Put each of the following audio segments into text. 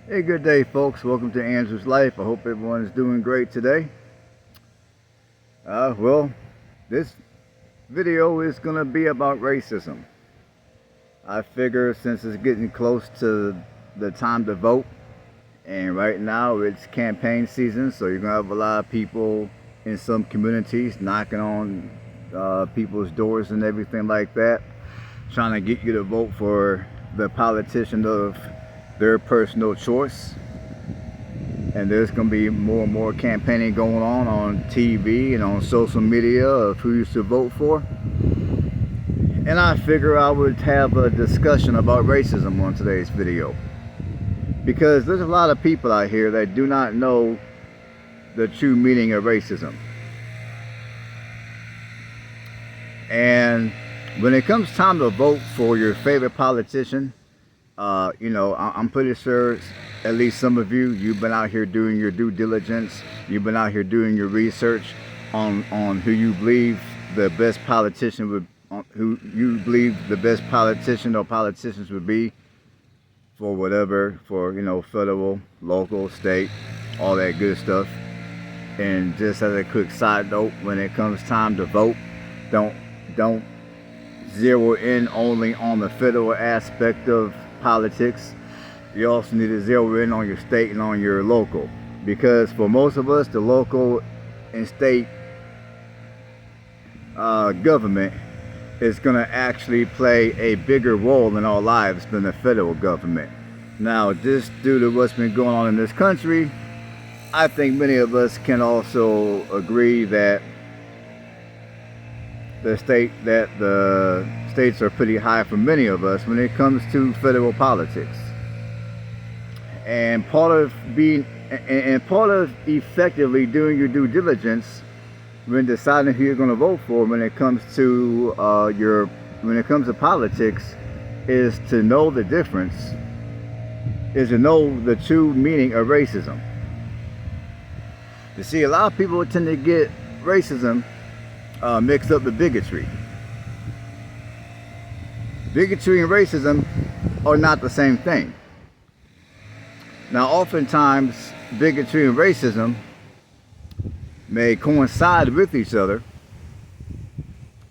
Hey, good day, folks. Welcome to Andrew's Life. I hope everyone is doing great today. Well, this video is going to be about racism. I figure since it's getting close to the time to vote, and right now it's campaign season, so you're going to have a lot of people in some communities knocking on people's doors and everything like that, trying to get you to vote for the politician of their personal choice. And there's going to be more and more campaigning going on TV and on social media of who you should vote for. And I figure I would have a discussion about racism on today's video, because there's a lot of people out here that do not know the true meaning of racism. And when it comes time to vote for your favorite politician, I'm pretty sure at least some of you've been out here doing your due diligence. You've been out here doing your research on who you believe the best politician would, who you believe the best politician or politicians would be for whatever, for federal, local, state, all that good stuff. And just as a quick side note, when it comes time to vote, don't zero in only on the federal aspect of politics. You also need to zero in on your state and on your local, because for most of us, the local and state government is going to actually play a bigger role in our lives than the federal government. Now, just due to what's been going on in this country, I think many of us can also agree that the states are pretty high for many of us when it comes to federal politics. And part of effectively doing your due diligence when deciding who you're going to vote for when it comes to politics is to know the difference, is to know the true meaning of racism. You see, a lot of people tend to get racism mixed up with bigotry. Bigotry and racism are not the same thing. Now, oftentimes, bigotry and racism may coincide with each other,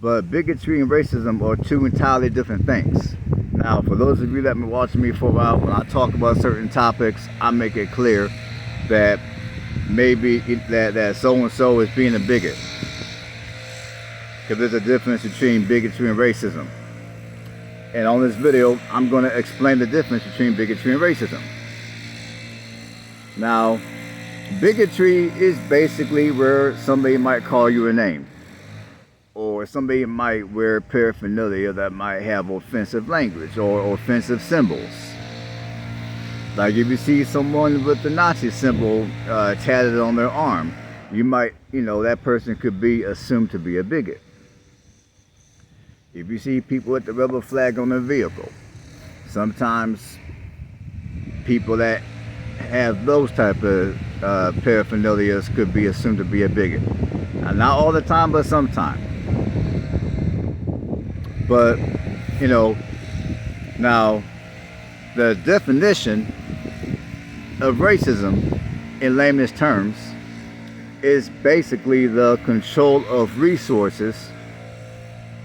but bigotry and racism are two entirely different things. Now, for those of you that have been watching me for a while, when I talk about certain topics, I make it clear that maybe that so-and-so is being a bigot, because there's a difference between bigotry and racism. And on this video, I'm going to explain the difference between bigotry and racism. Now, bigotry is basically where somebody might call you a name, or somebody might wear paraphernalia that might have offensive language or offensive symbols. Like if you see someone with the Nazi symbol tatted on their arm, you might, that person could be assumed to be a bigot. If you see people with the rebel flag on their vehicle, sometimes people that have those type of paraphernalias could be assumed to be a bigot. Now, not all the time, but sometimes. But, now the definition of racism in layman's terms is basically the control of resources,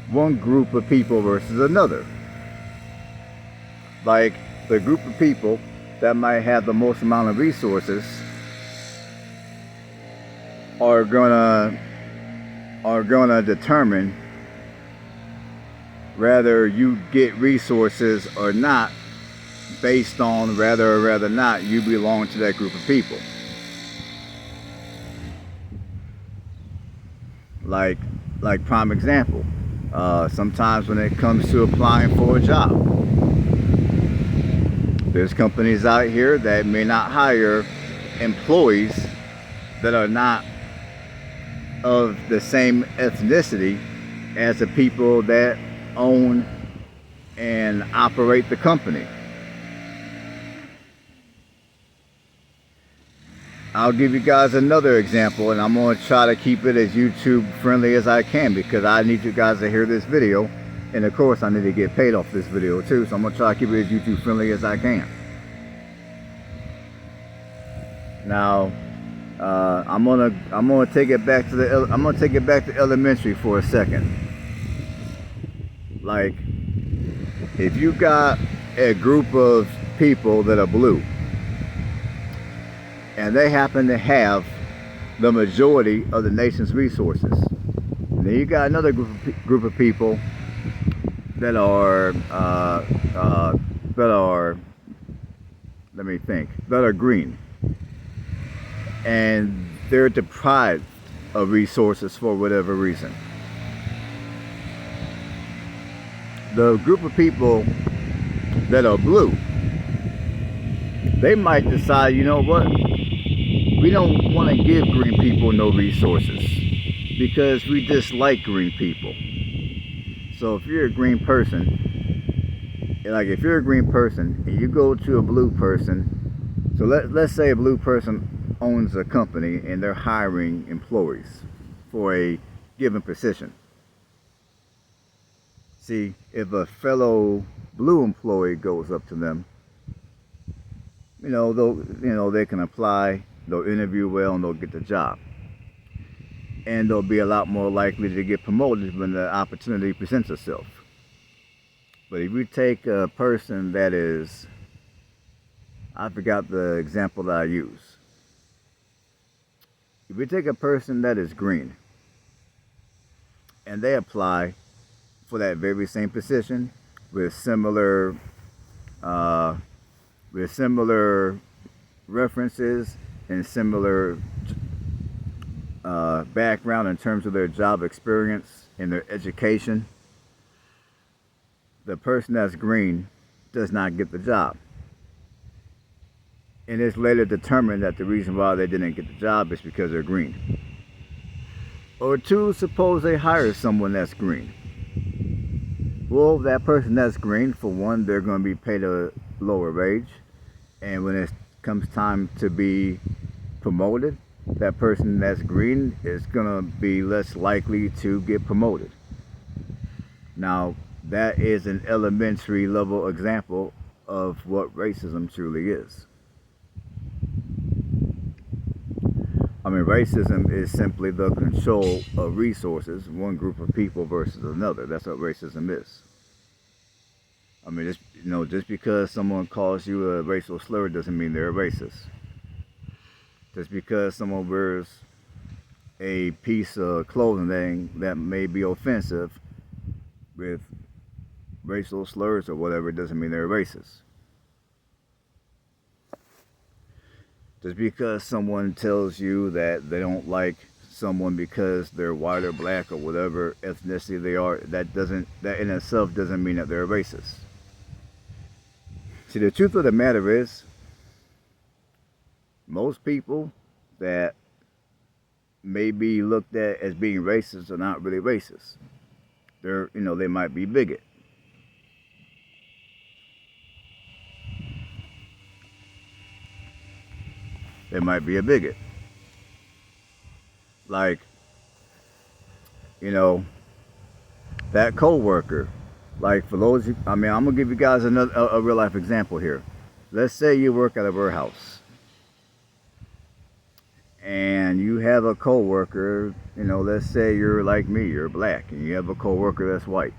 one group of people versus another. Like the group of people that might have the most amount of resources are gonna determine whether you get resources or not, based on whether or rather not you belong to that group of people. Like prime example, sometimes when it comes to applying for a job, there's companies out here that may not hire employees that are not of the same ethnicity as the people that own and operate the company. I'll give you guys another example, and I'm going to try to keep it as YouTube friendly as I can, because I need you guys to hear this video, and of course I need to get paid off this video too, so I'm going to try to keep it as YouTube friendly as I can. Now, I'm gonna take it back to elementary for a second. Like, if you got a group of people that are blue, and they happen to have the majority of the nation's resources, and then you got another group of people that are let me think, that are green, and they're deprived of resources for whatever reason. The group of people that are blue, they might decide, you know what, we don't want to give green people no resources because we dislike green people. So if you're a green person, if you're a green person and you go to a blue person, so let's say a blue person owns a company and they're hiring employees for a given position. See, if a fellow blue employee goes up to them, they can apply, they'll interview well, and they'll get the job. And they'll be a lot more likely to get promoted when the opportunity presents itself. But if you take a person that is, I forgot the example that I use. If you take a person that is green and they apply for that very same position with similar references and similar background in terms of their job experience and their education, the person that's green does not get the job. And it's later determined that the reason why they didn't get the job is because they're green. Or two, suppose they hire someone that's green. Well, that person that's green, for one, they're going to be paid a lower wage. And when it comes time to be promoted, that person that's green is going to be less likely to get promoted. Now, that is an elementary level example of what racism truly is. I mean, racism is simply the control of resources, one group of people versus another. That's what racism is. I mean, just because someone calls you a racial slur doesn't mean they're a racist. Just because someone wears a piece of clothing that may be offensive with racial slurs or whatever doesn't mean they're a racist. Just because someone tells you that they don't like someone because they're white or black or whatever ethnicity they are, that in itself doesn't mean that they're a racist. See, the truth of the matter is, most people that may be looked at as being racist are not really racist. They might be bigot. They might be a bigot. Like, that co-worker. Like, for those, I'm gonna give you guys a real life example here. Let's say you work at a warehouse and you have a co-worker, let's say you're like me, you're black, and you have a co-worker that's white.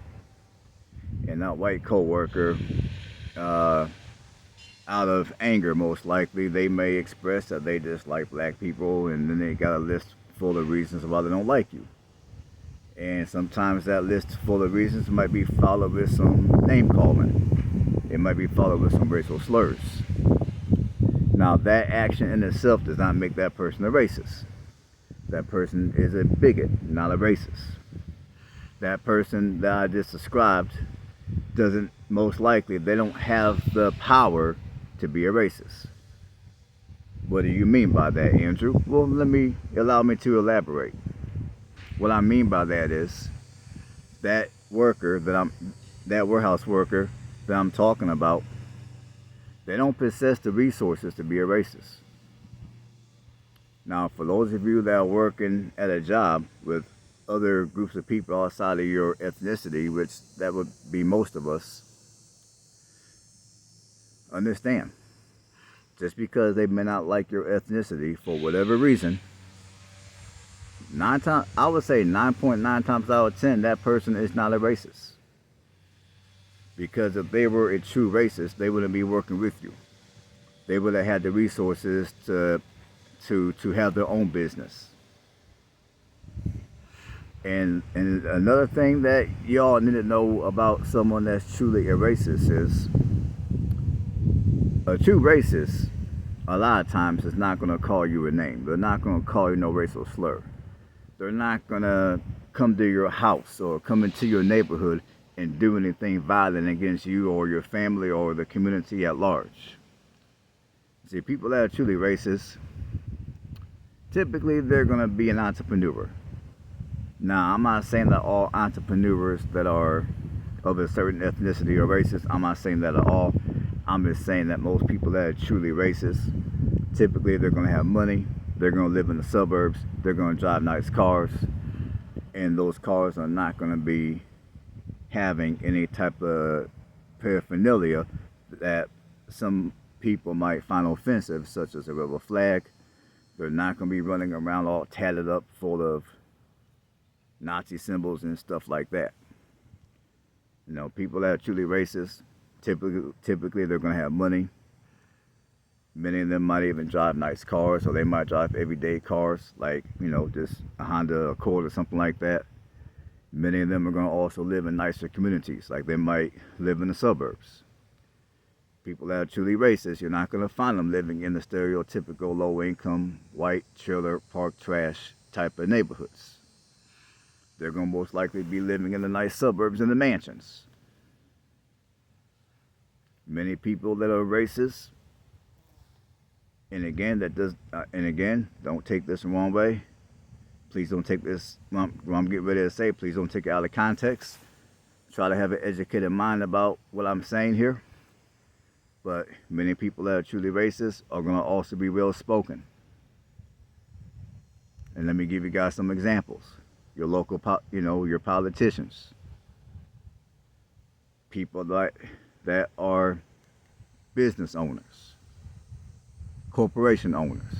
And that white co-worker, out of anger most likely, they may express that they dislike black people, and then they got a list full of reasons why they don't like you. And sometimes that list full of reasons might be followed with some name calling. It might be followed with some racial slurs. Now, that action in itself does not make that person a racist. That person is a bigot, not a racist. That person that I just described doesn't, most likely, they don't have the power to be a racist. What do you mean by that, Andrew? Well, allow me to elaborate. What I mean by that is that warehouse worker that I'm talking about, they don't possess the resources to be a racist. Now, for those of you that are working at a job with other groups of people outside of your ethnicity, which that would be most of us, understand. just because they may not like your ethnicity for whatever reason, I would say 9.9 times out of 10, that person is not a racist. Because if they were a true racist, they wouldn't be working with you. They would have had the resources to have their own business. And another thing that y'all need to know about someone that's truly a racist is a true racist a lot of times is not going to call you a name. They're not going to call you no racial slur. They're not going to come to your house or come into your neighborhood and do anything violent against you or your family or the community at large. See, people that are truly racist, typically they're going to be an entrepreneur. Now, I'm not saying that all entrepreneurs that are of a certain ethnicity are racist. I'm not saying that at all. I'm just saying that most people that are truly racist, typically they're going to have money, they're going to live in the suburbs, they're going to drive nice cars, and those cars are not going to be having any type of paraphernalia that some people might find offensive, such as a rebel flag. They're not going to be running around all tatted up full of Nazi symbols and stuff like that. You know, people that are truly racist, typically they're going to have money. Many of them might even drive nice cars, or they might drive everyday cars, like, you know, just a Honda Accord or something like that. Many of them are going to also live in nicer communities, like they might live in the suburbs. People that are truly racist, you're not going to find them living in the stereotypical low-income, white, trailer, park, trash type of neighborhoods. They're going to most likely be living in the nice suburbs and the mansions. Many people that are racist, and again, don't take this the wrong way. Please don't take this, what I'm getting ready to say, please don't take it out of context. Try to have an educated mind about what I'm saying here. But many people that are truly racist are going to also be well-spoken. And let me give you guys some examples. Your local, your politicians. People that are business owners. Corporation owners.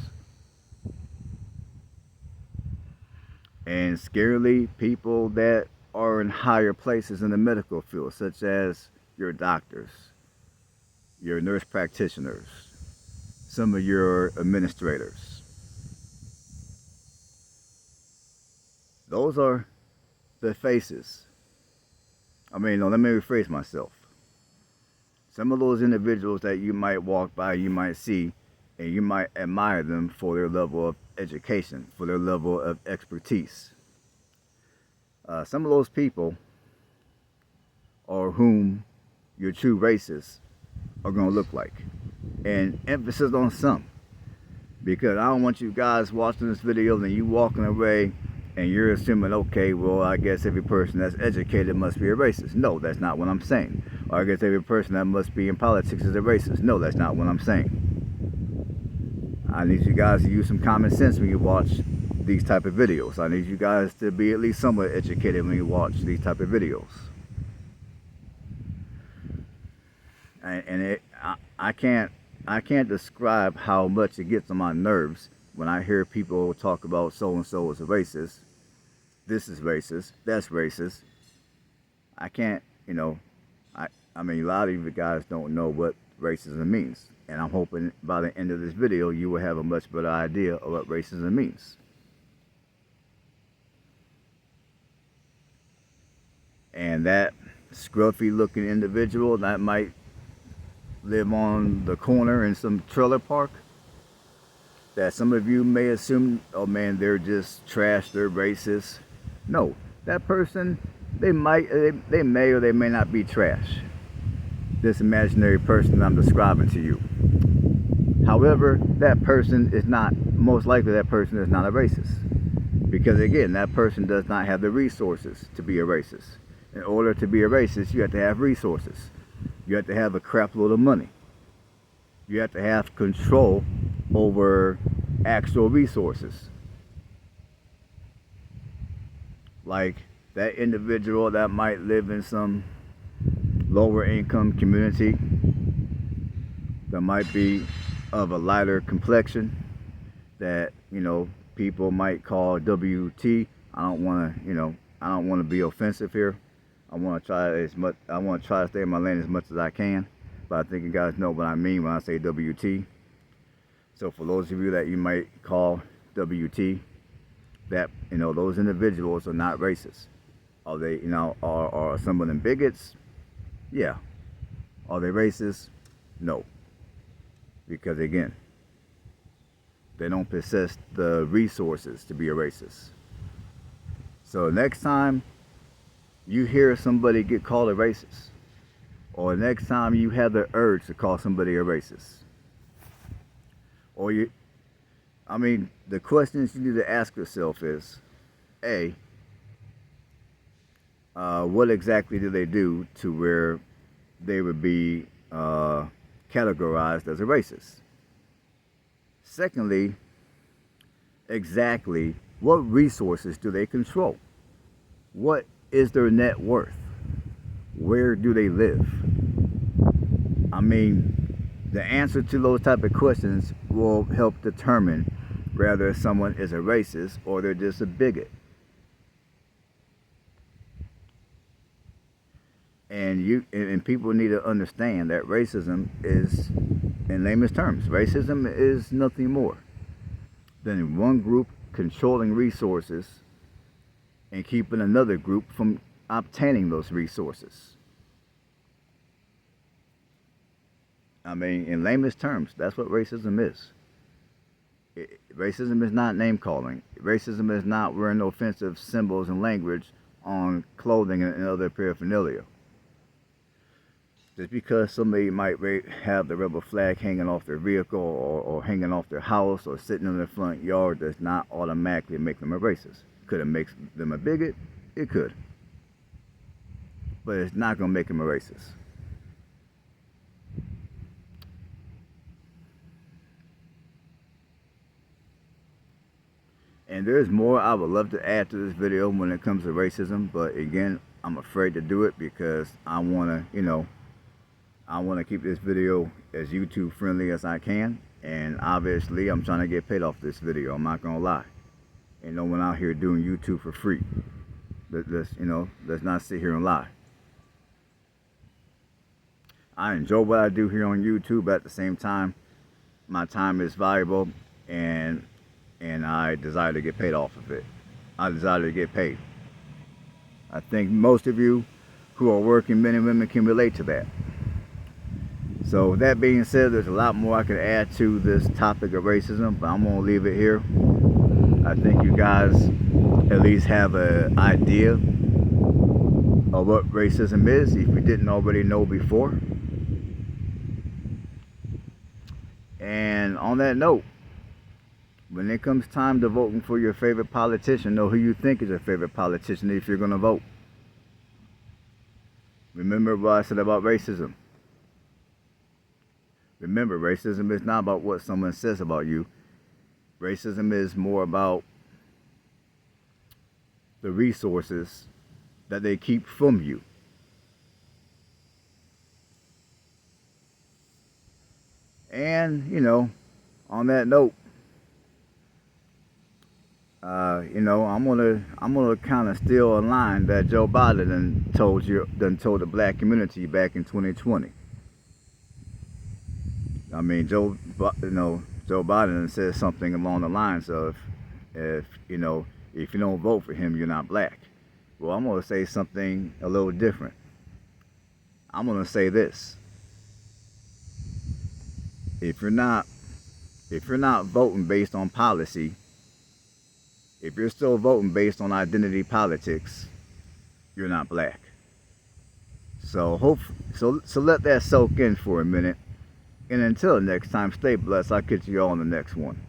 And scarily, people that are in higher places in the medical field, such as your doctors, your nurse practitioners, some of your administrators. Those are the faces. Let me rephrase myself. Some of those individuals that you might walk by, you might see, and you might admire them for their level of education, for their level of expertise. Some of those people are whom your true racists are going to look like. And emphasis on some. Because I don't want you guys watching this video and you walking away and you're assuming, okay, well, I guess every person that's educated must be a racist. No, that's not what I'm saying. Or I guess every person that must be in politics is a racist. No, that's not what I'm saying. I need you guys to use some common sense when you watch these type of videos. I need you guys to be at least somewhat educated when you watch these type of videos. I can't describe how much it gets on my nerves when I hear people talk about so-and-so is a racist. This is racist. That's racist. I can't, a lot of you guys don't know what racism means. And I'm hoping by the end of this video, you will have a much better idea of what racism means. And that scruffy looking individual that might live on the corner in some trailer park, that some of you may assume, oh man, they're just trash, they're racist. No, that person, they may or they may not be trash. This imaginary person that I'm describing to you. However, that person is not, most likely that person is not a racist. Because again, that person does not have the resources to be a racist. In order to be a racist, you have to have resources. You have to have a crap load of money. You have to have control over actual resources. Like that individual that might live in some lower income community that might be of a lighter complexion that, people might call WT. I don't want to, I don't want to be offensive here. I want to try to stay in my lane as much as I can. But I think you guys know what I mean when I say WT. So for those of you that you might call WT, that, those individuals are not racist. Are they, are some of them bigots? Yeah. Are they racist? No. Because again, they don't possess the resources to be a racist. So next time you hear somebody get called a racist, or next time you have the urge to call somebody a racist, or the questions you need to ask yourself is, A, what exactly do they do to where they would be categorized as a racist? Secondly, exactly what resources do they control? What is their net worth? Where do they live? The answer to those type of questions will help determine whether someone is a racist or they're just a bigot. And people need to understand that racism is, in layman's terms, racism is nothing more than one group controlling resources and keeping another group from obtaining those resources. In layman's terms, that's what racism is. Racism is not name calling. Racism is not wearing offensive symbols and language on clothing and other paraphernalia. Just because somebody might have the rebel flag hanging off their vehicle or hanging off their house or sitting in their front yard does not automatically make them a racist. Could it make them a bigot? It could. But it's not going to make them a racist. And there's more I would love to add to this video when it comes to racism, but again, I'm afraid to do it because I want to keep this video as YouTube friendly as I can, and obviously I'm trying to get paid off this video. I'm not gonna lie. Ain't no one out here doing YouTube for free. Let's not sit here and lie. I enjoy what I do here on YouTube, but at the same time, my time is valuable, and I desire to get paid off of it. I desire to get paid. I think most of you who are working men and women can relate to that. So with that being said, there's a lot more I could add to this topic of racism, but I'm going to leave it here. I think you guys at least have an idea of what racism is, if you didn't already know before. And on that note, when it comes time to voting for your favorite politician, know who you think is your favorite politician if you're going to vote. Remember what I said about racism. Remember, racism is not about what someone says about you. Racism is more about the resources that they keep from you. And, on that note, I'm gonna kind of steal a line that Joe Biden told the black community back in 2020. Joe Biden says something along the lines of, if you don't vote for him, you're not black. Well, I'm gonna say something a little different. I'm gonna say this: if you're not voting based on policy, if you're still voting based on identity politics, you're not black. So let that soak in for a minute. And until next time, stay blessed. I'll catch you all in the next one.